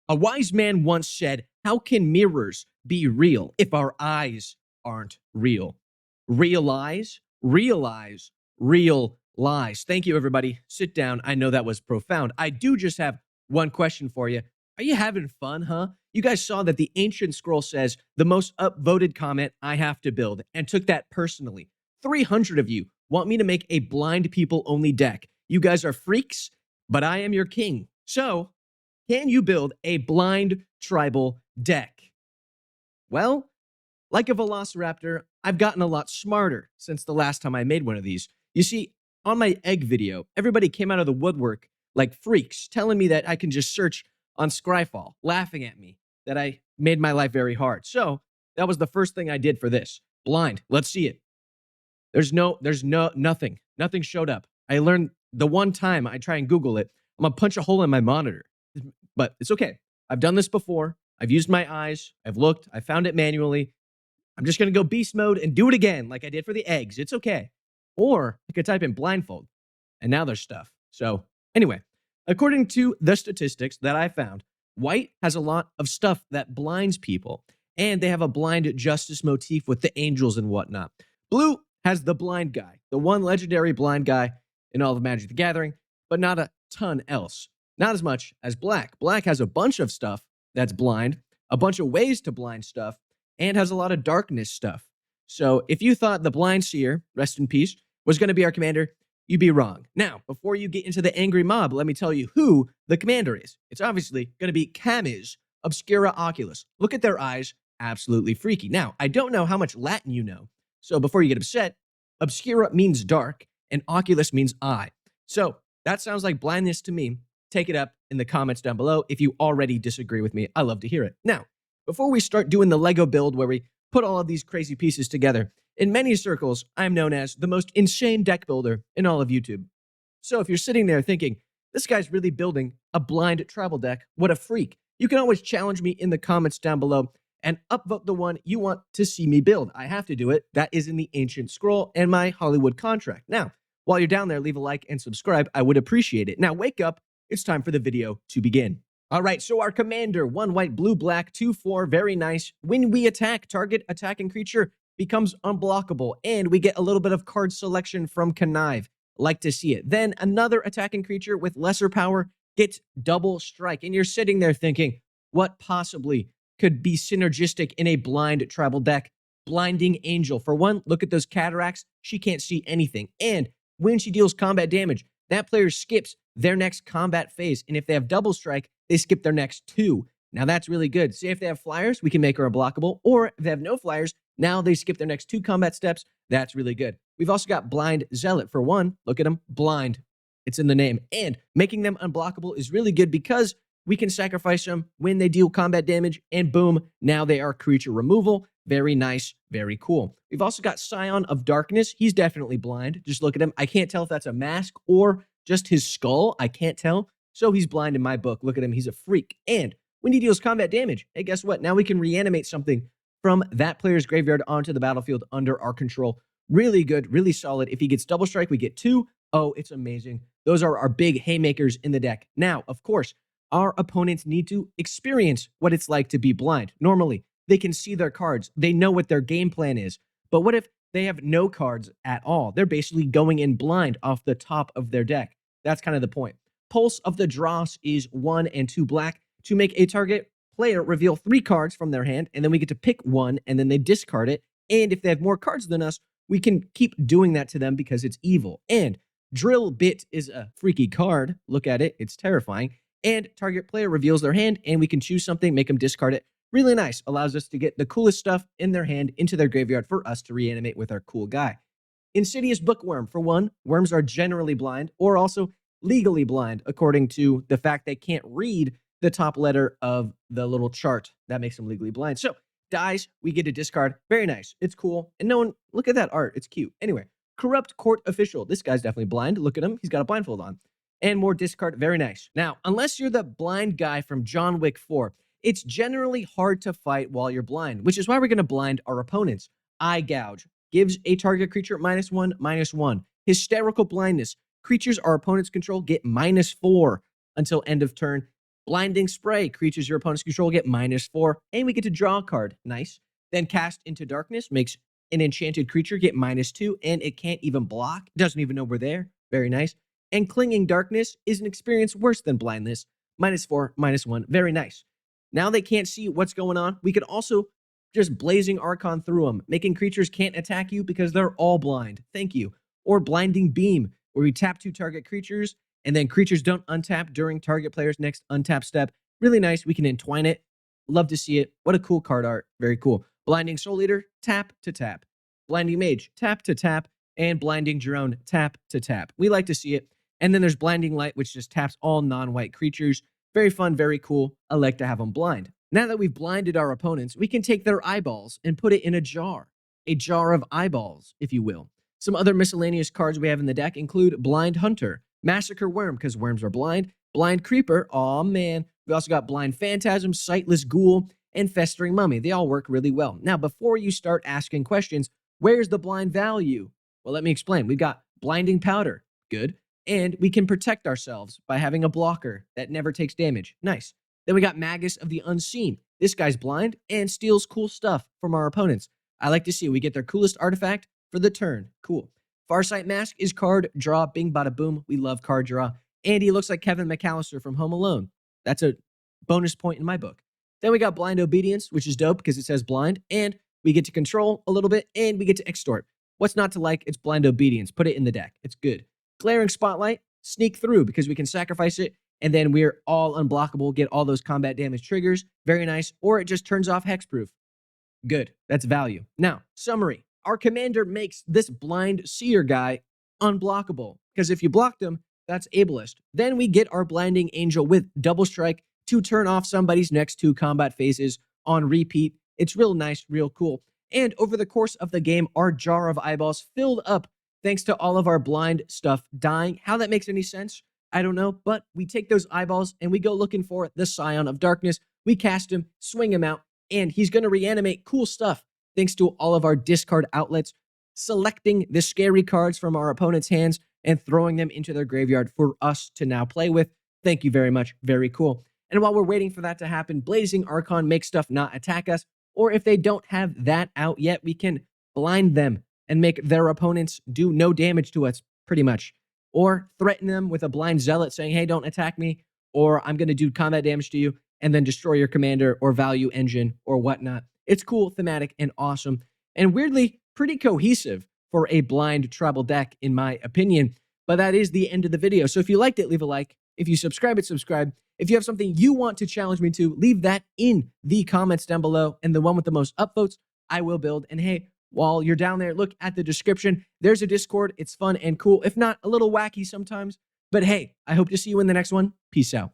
A wise man once said, "How can mirrors be real if our eyes aren't real?" Realize, realize, real lies. Thank you, everybody. Sit down. I know that was profound. I do just have one question for you. Are you having fun, huh? You guys saw that the ancient scroll says the most upvoted comment I have to build and took that personally. 300 of you want me to make a blind people only deck. You guys are freaks, but I am your king. So, can you build a blind tribal deck? Well, like a velociraptor, I've gotten a lot smarter since the last time I made one of these. You see, on my egg video, everybody came out of the woodwork like freaks, telling me that I can just search on Scryfall, laughing at me, that I made my life very hard. So that was the first thing I did for this. Blind. Let's see it. Nothing. Nothing showed up. I learned the one time I try and Google it, I'm gonna punch a hole in my monitor. But it's okay. I've done this before. I've used my eyes. I've looked. I found it manually. I'm just going to go beast mode and do it again like I did for the eggs. It's okay. Or I could type in blindfold, and now there's stuff. So, anyway, according to the statistics that I found, white has a lot of stuff that blinds people, and they have a blind justice motif with the angels and whatnot. Blue has the blind guy, the one legendary blind guy in all of Magic the Gathering, but not a ton else. Not as much as black. Black has a bunch of stuff that's blind, a bunch of ways to blind stuff, and has a lot of darkness stuff. So if you thought the Blind Seer, rest in peace, was going to be our commander, you'd be wrong. Now, before you get into the angry mob, let me tell you who the commander is. It's obviously going to be Camis Obscura Oculus. Look at their eyes, absolutely freaky. Now, I don't know how much Latin you know, so before you get upset, Obscura means dark, and Oculus means eye. So that sounds like blindness to me. Take it up in the comments down below if you already disagree with me. I love to hear it. Now, before we start doing the Lego build where we put all of these crazy pieces together, in many circles, I'm known as the most insane deck builder in all of YouTube. So if you're sitting there thinking, this guy's really building a blind tribal deck, what a freak, you can always challenge me in the comments down below and upvote the one you want to see me build. I have to do it. That is in the ancient scroll and my Hollywood contract. Now, while you're down there, leave a like and subscribe. I would appreciate it. Now, wake up. It's time for the video to begin. All right, so our commander, 1 white, blue, black, 2/4, very nice. When we attack, target attacking creature becomes unblockable, and we get a little bit of card selection from Connive. Like to see it. Then another attacking creature with lesser power gets double strike, and you're sitting there thinking, what possibly could be synergistic in a blind tribal deck? Blinding Angel. For one, look at those cataracts. She can't see anything, and when she deals combat damage, that player skips their next combat phase, and if they have double strike, they skip their next 2. Now that's really good. Say if they have flyers, we can make her unblockable, or if they have no flyers, now they skip their next 2 combat steps. That's really good. We've also got Blind Zealot. For one, look at them, blind. It's in the name. And making them unblockable is really good because we can sacrifice them when they deal combat damage, and boom, now they are creature removal. Very nice, very cool. We've also got Scion of Darkness. He's definitely blind. Just look at him. I can't tell if that's a mask or just his skull. I can't tell. So he's blind in my book. Look at him. He's a freak. And when he deals combat damage, hey, guess what? Now we can reanimate something from that player's graveyard onto the battlefield under our control. Really good, really solid. If he gets double strike, we get 2. Oh, it's amazing. Those are our big haymakers in the deck. Now, of course, our opponents need to experience what it's like to be blind. Normally, they can see their cards. They know what their game plan is. But what if they have no cards at all? They're basically going in blind off the top of their deck. That's kind of the point. Pulse of the Dross is 1 and 2 black to make a target player reveal 3 cards from their hand, and then we get to pick one, and then they discard it. And if they have more cards than us, we can keep doing that to them because it's evil. And Drill Bit is a freaky card. Look at it. It's terrifying. And target player reveals their hand, and we can choose something, make them discard it. Really nice. Allows us to get the coolest stuff in their hand into their graveyard for us to reanimate with our cool guy. Insidious Bookworm. For one, worms are generally blind or also legally blind according to the fact they can't read the top letter of the little chart. That makes them legally blind. So, dies, we get a discard. Very nice. It's cool. And no one, look at that art. It's cute. Anyway, Corrupt Court Official. This guy's definitely blind. Look at him. He's got a blindfold on. And more discard. Very nice. Now, unless you're the blind guy from John Wick 4, it's generally hard to fight while you're blind, which is why we're going to blind our opponents. Eye Gouge gives a target creature -1/-1. Hysterical Blindness. Creatures our opponents control get -4 until end of turn. Blinding Spray. Creatures your opponents control get -4, and we get to draw a card. Nice. Then Cast into Darkness makes an enchanted creature get -2, and it can't even block. Doesn't even know we're there. Very nice. And Clinging Darkness is an experience worse than Blindness. -4, -1. Very nice. Now they can't see what's going on. We could also just Blazing Archon through them, making creatures can't attack you because they're all blind. Thank you. Or Blinding Beam, where we tap 2 target creatures, and then creatures don't untap during target player's next untap step. Really nice. We can entwine it. Love to see it. What a cool card art. Very cool. Blinding Soul Eater, tap to tap. Blinding Mage, tap to tap. And Blinding Drone, tap to tap. We like to see it. And then there's Blinding Light, which just taps all non-white creatures. Very fun, very cool. I like to have them blind. Now that we've blinded our opponents, we can take their eyeballs and put it in a jar of eyeballs, if you will. Some other miscellaneous cards we have in the deck include Blind Hunter, Massacre Worm, because worms are blind, Blind Creeper, aw man. We also got Blind Phantasm, Sightless Ghoul, and Festering Mummy. They all work really well. Now, before you start asking questions, where's the blind value? Well, let me explain. We've got Blinding Powder, good. And we can protect ourselves by having a blocker that never takes damage. Nice. Then we got Magus of the Unseen. This guy's blind and steals cool stuff from our opponents. I like to see we get their coolest artifact for the turn. Cool. Farsight Mask is card draw. Bing, bada, boom. We love card draw. And he looks like Kevin McAllister from Home Alone. That's a bonus point in my book. Then we got Blind Obedience, which is dope because it says blind. And we get to control a little bit, and we get to extort. What's not to like? It's Blind Obedience. Put it in the deck. It's good. Glaring Spotlight, sneak through because we can sacrifice it, and then we're all unblockable, get all those combat damage triggers. Very nice. Or it just turns off hexproof. Good. That's value. Now, summary. Our commander makes this Blind Seer guy unblockable because if you blocked him, that's ableist. Then we get our Blinding Angel with Double Strike to turn off somebody's next 2 combat phases on repeat. It's real nice, real cool. And over the course of the game, our jar of eyeballs filled up thanks to all of our blind stuff dying. How that makes any sense, I don't know, but we take those eyeballs and we go looking for the Scion of Darkness. We cast him, swing him out, and he's going to reanimate cool stuff thanks to all of our discard outlets, selecting the scary cards from our opponent's hands and throwing them into their graveyard for us to now play with. Thank you very much. Very cool. And while we're waiting for that to happen, Blazing Archon makes stuff not attack us, or if they don't have that out yet, we can blind them and make their opponents do no damage to us, pretty much. Or threaten them with a Blind Zealot saying, hey, don't attack me, or I'm going to do combat damage to you, and then destroy your commander or value engine or whatnot. It's cool, thematic, and awesome. And weirdly, pretty cohesive for a blind tribal deck, in my opinion. But that is the end of the video. So if you liked it, leave a like. If you subscribe, subscribe. If you have something you want to challenge me to, leave that in the comments down below. And the one with the most upvotes, I will build. And hey, while you're down there, look at the description. There's a Discord. It's fun and cool. If not, a little wacky sometimes. But hey, I hope to see you in the next one. Peace out.